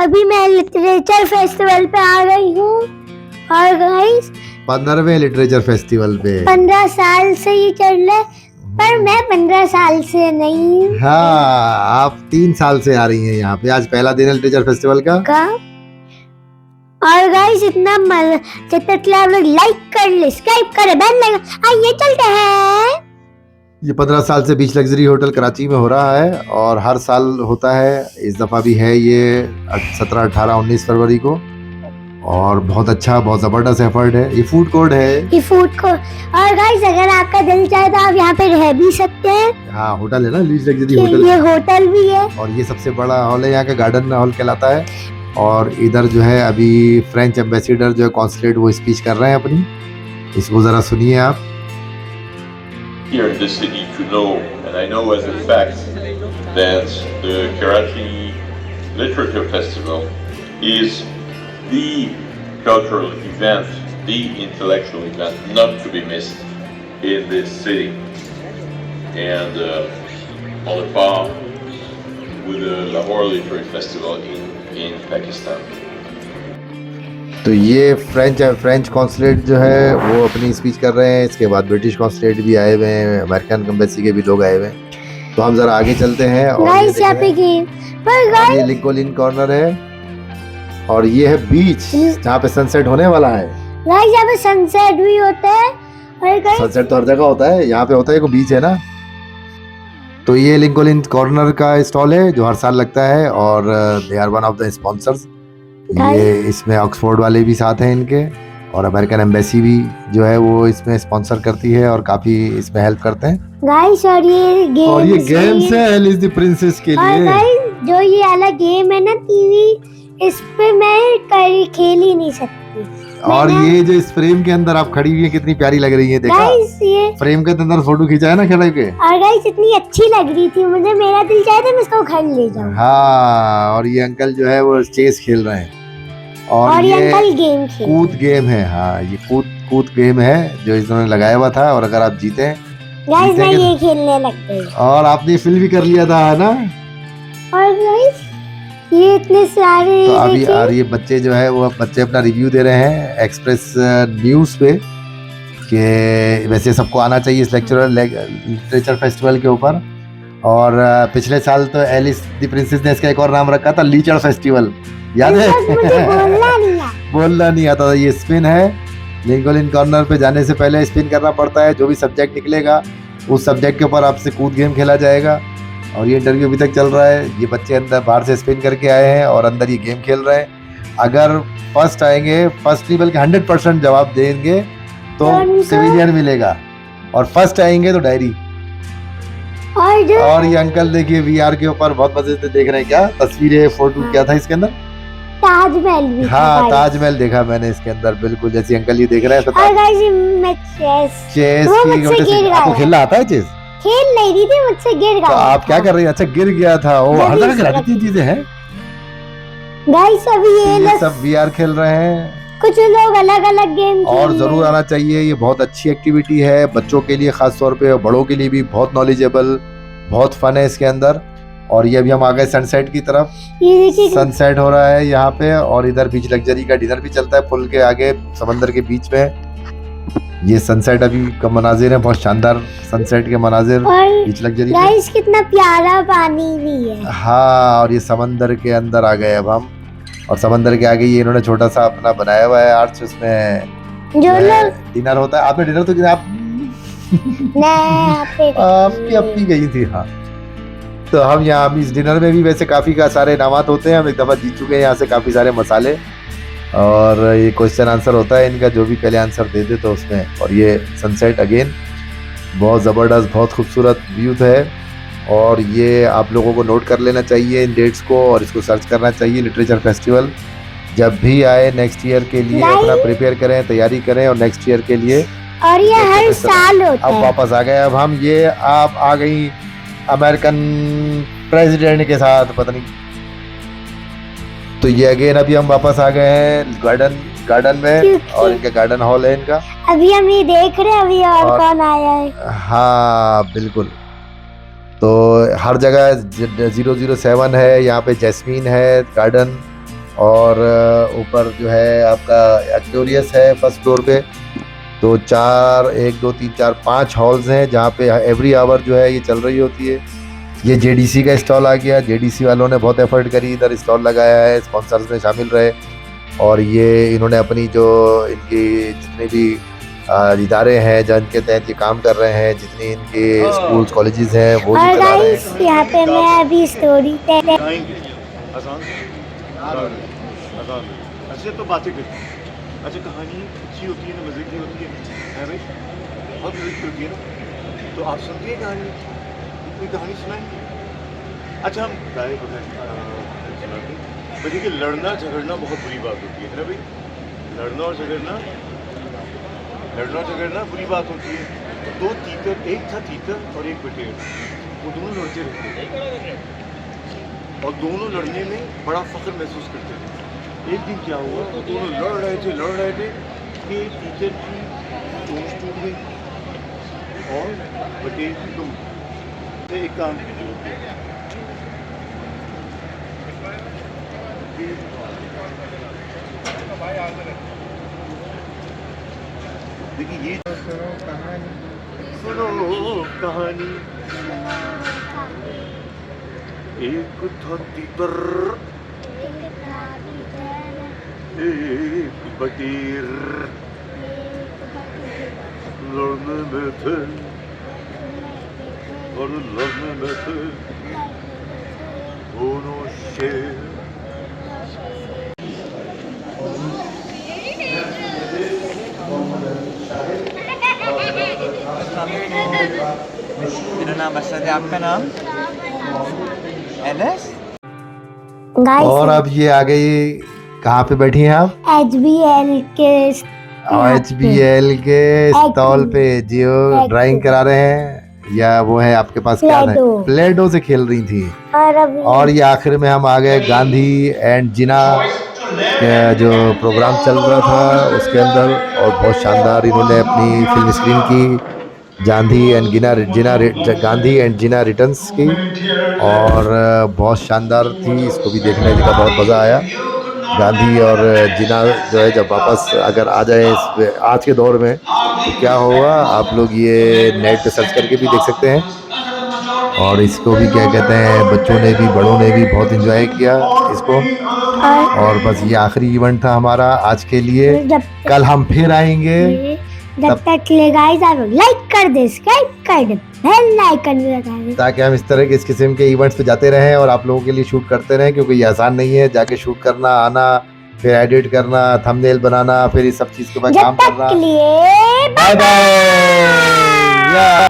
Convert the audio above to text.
अभी मैं literature festival पे आ गई हूँ और गाइस 15वें लिटरेचर फेस्टिवल पे 15 साल से ये चल रहा है, पर मैं 15 साल से नहीं हूँ। हाँ, आप 3 साल से आ रही हैं यहाँ पे। आज पहला दिन है लिटरेचर फेस्टिवल का। और गाइस इतना मजा, जितना आप लोग लाइक कर ले, सब्सक्राइब करे, बेल लगा, आइए चलते हैं। ये 15 साल से बीच लग्जरी होटल कराची में हो रहा है और हर साल होता है। इस दफ़ा भी है ये 17, 18, 19 फरवरी को और बहुत अच्छा, बहुत ज़बरदस्त एफर्ट है। ये फूड कोर्ट है, ये फूड कोर्ट। और गाइस अगर आपका दिल चाहे तो आप यहाँ पे रह भी सकते हैं। हाँ, होटल है ना, बीच लग्जरी होटल। ये होटल भी है और ये सबसे बड़ा हॉल है, यहाँ का गार्डन हॉल कहलाता है। और इधर जो है अभी फ्रेंच एम्बेसडर जो है कॉन्सुलेट, वो स्पीच कर रहे हैं अपनी। इसको ज़रा सुनिए आप। Here in this city to know, and I know as a fact, that the Karachi Literature Festival is the cultural event, the intellectual event not to be missed in this city. And on the par with the Lahore Literary Festival in Pakistan. तो ये French consulate जो है वो अपनी speech कर रहे हैं। इसके बाद ब्रिटिश कॉन्सुलेट भी आए हुए हैं, अमेरिकन एम्बेसी के भी लोग आए हुए हैं। तो हम जरा आगे चलते हैं। और गाइस यहाँ पे गेम, पर गाइस ये लिंकोलिन कॉर्नर है और ये है बीच जहाँ पे सनसेट होने वाला है। गाइस यहाँ पे सनसेट भी होता है। और गाइस सनसेट तो हर जगह होता है, यहाँ पे होता है, बीच है ना। तो ये लिंकोलिन कॉर्नर का स्टॉल है जो हर साल लगता है और they are one of the sponsors. ये इसमें ऑक्सफोर्ड वाले भी साथ हैं इनके, और अमेरिकन एम्बेसी भी जो है वो इसमें स्पॉन्सर करती है और काफी इसमें हेल्प करते हैं। गाइस और ये गेम्स है एलिस द प्रिंसेस के और लिए। गाइस जो ये वाला गेम है ना टीवी, इस पे मैं खेल ही नहीं सकती। और ये जो इस फ्रेम के अंदर आप खड़ी हुई है कितनी प्यारी लग रही है, देखा? गाइस ये फ्रेम के अंदर फोटो खींचा है ना खड़े के। और गाइस इतनी अच्छी लग रही थी मुझे, मेरा दिल चाहे था मैं इसको घर ले जाऊं। हाँ, और ये अंकल जो है वो चेस खेल रहे हैं और ये अंकल गेम खेल, कूद गेम है। हाँ, ये कूद गेम है जो इन्होंने लगाया हुआ था, और अगर आप जीते गाइस मैं ये खेलने लग गई। और आपने फिल भी कर लिया था, है ना? और गाइस ये इतने सारे, तो अभी और ये बच्चे जो है वो बच्चे अपना रिव्यू दे रहे हैं एक्सप्रेस न्यूज़ पे कि वैसे सबको आना चाहिए इस लिटरेचर फेस्टिवल के ऊपर। और पिछले साल तो एलिस द प्रिंसेस ने इसका एक और नाम रखा था, लीचड़ फेस्टिवल, याद है? बोलना नहीं आता था। ये स्पिन है, लिंकोलिन कॉर्नर पे जाने से पहले स्पिन करना पड़ता है। जो भी सब्जेक्ट निकलेगा उस सब्जेक्ट के ऊपर आपसे कूद गेम खेला जाएगा। और ये इंटरव्यू अभी तक चल रहा है। ये बच्चे अंदर बाहर से स्पिन करके आए हैं और अंदर ये गेम खेल रहे हैं। अगर फर्स्ट आएंगे, फर्स्ट नहीं बल्कि 100% जवाब देंगे तो सिविलियन मिलेगा, और फर्स्ट आएंगे तो डायरी। और ये अंकल देखिए VR के ऊपर बहुत मजे से देख रहे हैं। क्या तस्वीरें, फोटो क्या था इसके अंदर? ताजमहल भी। हाँ, ताजमहल देखा मैंने इसके अंदर, बिल्कुल जैसे अंकल ये देख रहे हैं। और गाइस मैं चेस आपको खेलना आता है? चेस खेल नहीं रही थी, मुझसे गिर गया। तो आप क्या कर रही हैं? अच्छा, गिर गया था। वो हर जगह गिराती चीजें हैं। गाइस अभी ये सब VR खेल रहे हैं, कुछ लोग अलग अलग गेम और जरूर आना चाहिए। ये बहुत अच्छी एक्टिविटी है बच्चों के लिए खास तौर पे, और बड़ों के लिए भी बहुत नॉलेजेबल, बहुत फन है इसके अंदर। और ये अभी हम आ गए सनसेट की तरफ। ये देखिए सनसेट हो रहा है यहाँ पे, और इधर बीच लग्जरी का डिनर भी चलता है पुल के आगे समंदर के बीच में। ये सनसेट अभी का मनाजिर है, बहुत शानदार सनसेट के मनाजिर बीच लग्जरी। गाइस कितना प्यारा पानी भी है। हाँ, और ये समंदर के अंदर आ गए अब हम, और समंदर के आगे ये इन्होंने छोटा सा अपना बनाया हुआ है आर्च, उसमें जो लोग डिनर होता है। आपने डिनर तो किया? आप आपकी अपनी गई थी। हाँ, तो हम यहाँ इस डिनर में भी वैसे काफ़ी सारे इनामात होते हैं। हम एक दफ़ा जीत चुके हैं यहाँ से काफ़ी सारे मसाले, और ये क्वेश्चन आंसर होता है इनका, जो भी पहले आंसर दे दे तो उसमें। और ये सनसेट अगेन बहुत ज़बरदस्त, बहुत खूबसूरत व्यू है। और ये आप लोगों को नोट कर लेना चाहिए इन डेट्स को, और इसको सर्च करना चाहिए। लिटरेचर फेस्टिवल जब भी आए नेक्स्ट ईयर के लिए अपना प्रिपेयर करें, तैयारी करें, और नेक्स्ट ईयर के लिए। और ये हर साल होता है। अब वापस आ गए अब हम। ये आप आ गई अमेरिकन प्रेसिडेंट के साथ, पता नहीं। तो ये अगेन अभी हम वापस आ गए हैं गार्डन में, और इनका गार्डन हॉल है इनका। अभी हम ये देख रहे हैं अभी और कौन आया है। हाँ बिल्कुल। तो हर जगह 007 है, यहाँ पे जैस्मीन है गार्डन, और ऊपर जो है आपका एक्टोरियस है फर्स्ट फ्लोर पे। तो 4 1 2 3 4 5 हॉल्स हैं जहाँ पे एवरी आवर जो है ये चल रही होती है। ये जेडीसी का स्टॉल आ गया। जेडीसी वालों ने बहुत एफर्ट करी, इधर स्टॉल लगाया है, स्पॉन्सर्स में शामिल रहे और ये इन्होंने अपनी जो इनकी जितने भी इदारे हैं जिनके तहत ये काम कर रहे हैं, जितनी इनके स्कूल्स कॉलेजेस हैं वो भी और चला रहे गाइस हैं। यहाँ पे मैं अभी स्टोरी अच्छा तो बातें करते हैं। अच्छा कहानी अच्छी होती है ना, मज़े की होती है भाई, बहुत मज़े की होती है ना। तो आप सुनते हैं कहानी, कोई कहानी सुनाएंगे? अच्छा हम गाय सुनाते हैं। पर देखिए लड़ना झगड़ना बहुत बुरी बात होती है ना भाई, लड़ना और झगड़ना बुरी बात होती है। तो दो तीतर, एक था तीतर और एक बटेर, वो दोनों लड़ते रहते थे और दोनों लड़ने में बड़ा फ़ख्र महसूस करते थे। एक दिन क्या हुआ, वो दोनों लड़ रहे थे कि तीतर की चोंच टूट गई और बटेर की दुम। तो एक काम कीजिए, देखिए ये सुनो कहानी। एक था तीतर एक बटेर, लड़ने में थे और लड़ने में थे दोनों शेर। मेरा नाम असद है, आपका नाम? एलिस। और अब ये आ गई, कहाँ पे बैठी हैं आप? HBL के HBL के स्टॉल पे जो ड्राइंग करा रहे हैं, या वो है आपके पास क्या था? प्लेडो से खेल रही थी। और ये आखिर में हम आ गए गांधी एंड जिना का जो प्रोग्राम चल रहा था उसके अंदर, और बहुत शानदार इन्होंने अपनी फिल्म स्क्रीन की, गांधी एंड जिना रिटर्न्स की, और बहुत शानदार थी। इसको भी देखने का बहुत मज़ा आया। गांधी और जिना जो है जब वापस अगर आ जाए इस आज के दौर में तो क्या होगा, आप लोग ये नेट पे सर्च करके भी देख सकते हैं। और इसको भी क्या कहते हैं, बच्चों ने भी बड़ों ने भी बहुत एंजॉय किया इसको। और बस ये आखिरी इवेंट था हमारा आज के लिए। कल हम फिर आएंगे। जब तक के लिए गाइस आप लाइक कर दे, सब्सक्राइब कर दे, बेल आइकन भी दबा दे, ताकि हम इस तरह के इस किस्म के इवेंट्स पे जाते रहें और आप लोगों के लिए शूट करते रहें, क्योंकि ये आसान नहीं है जाके शूट करना, आना, फिर एडिट करना, थंबनेल बनाना, फिर इस सब चीज़ के बाद काम करना। जब तक के लिए बाय बाय।